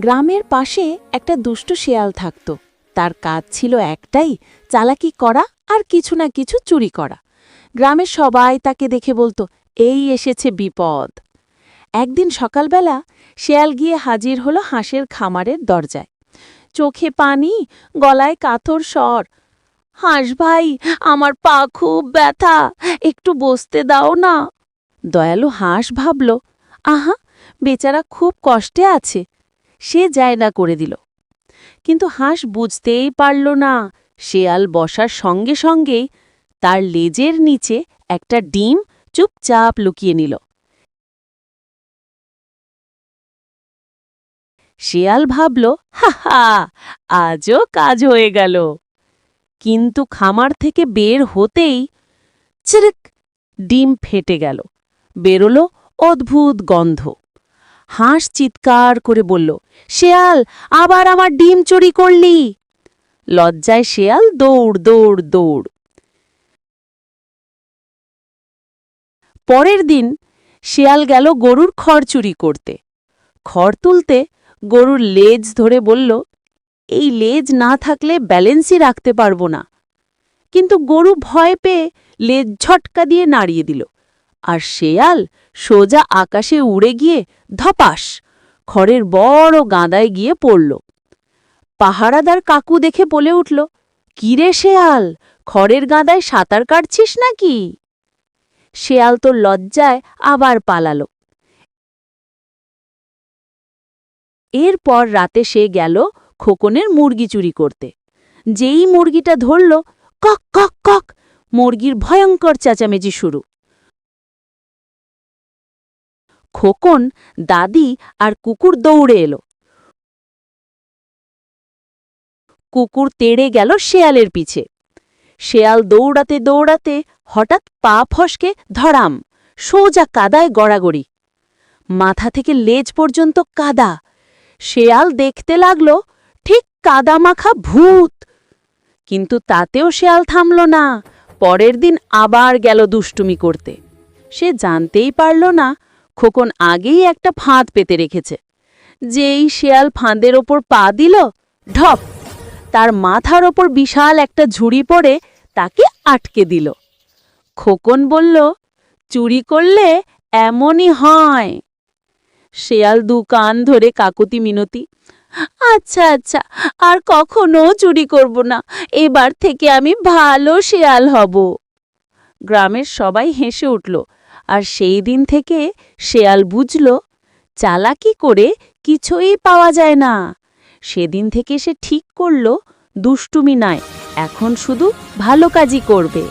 গ্রামের পাশে একটা দুষ্টু শেয়াল থাকত। তার কাজ ছিল একটাই, চালাকি করা আর কিছু না কিছু চুরি করা। গ্রামের সবাই তাকে দেখে বলতো, এই এসেছে বিপদ। একদিন সকালবেলা শেয়াল গিয়ে হাজির হলো হাঁসের খামারের দরজায়। চোখে পানি, গলায় কাতর স্বর। হাঁস ভাই, আমার পা খুব ব্যথা, একটু বসতে দাও না। দয়ালু হাঁস ভাবল, আহা, বেচারা খুব কষ্টে আছে, সে জায়গা করে দিল। কিন্তু হাঁস বুঝতেই পারল না, শেয়াল বসার সঙ্গে সঙ্গেই তার লেজের নিচে একটা ডিম চুপচাপ লুকিয়ে নিল। শেয়াল ভাবল, হা হা, আজও কাজ হয়ে গেল। কিন্তু খামার থেকে বের হতেই চিরক, ডিম ফেটে গেল। বেরোলো অদ্ভুত গন্ধ। হাঁস চিৎকার করে বলল, শেয়াল, আবার আমার ডিম চুরি করলি। লজ্জায় শেয়াল দৌড় দৌড় দৌড়। পরের দিন শেয়াল গেল গরুর খড় চুরি করতে। খড় তুলতে গরুর লেজ ধরে বলল, এই লেজ না থাকলে ব্যালেন্সই রাখতে পারবো না। কিন্তু গরু ভয় পেয়ে লেজ ঝটকা দিয়ে নাড়িয়ে দিল, আর শেয়াল সোজা আকাশে উড়ে গিয়ে ধপাস খড়ের বড় গাদায় গিয়ে পড়ল। পাহারাদার কাকু দেখে বলে উঠল, কিরে শেয়াল, খড়ের গাদায় সাঁতার কাটছিস নাকি? শেয়াল তো লজ্জায় আবার পালালো। এরপর রাতে সে গেল খোকনের মুরগি চুরি করতে। যেই মুরগিটা ধরল, কক কক কক, মুরগির ভয়ঙ্কর চেঁচামেচি শুরু। খোকন, দাদি আর কুকুর দৌড়ে এলো। কুকুর তেড়ে গেল শেয়ালের পিছে। শেয়াল দৌড়াতে দৌড়াতে হঠাৎ পা ফসকে ধরাম, সোজা কাদায় গড়াগড়ি। মাথা থেকে লেজ পর্যন্ত কাদা। শেয়াল দেখতে লাগল ঠিক কাদা মাখা ভূত। কিন্তু তাতেও শেয়াল থামল না। পরের দিন আবার গেল দুষ্টুমি করতে। সে জানতেই পারল না খোকন আগেই একটা ফাঁদ পেতে রেখেছে। যেই শেয়াল ফাঁদের ওপর পা দিল, ঢপ, তার মাথার ওপর বিশাল একটা ঝুড়ি পড়ে তাকে আটকে দিল। খোকন বলল, চুরি করলে এমনই হয়। শেয়াল দু কান ধরে কাকুতি মিনতি, আচ্ছা আচ্ছা, আর কখনো চুরি করব না, এবার থেকে আমি ভালো শেয়াল হব। গ্রামের সবাই হেসে উঠল, আর সেই দিন থেকে শেয়াল বুঝল, চালাকি করে কিছুই পাওয়া যায় না। সেদিন থেকে সে ঠিক করল, দুষ্টুমি নয়, এখন শুধু ভালো কাজই করবে।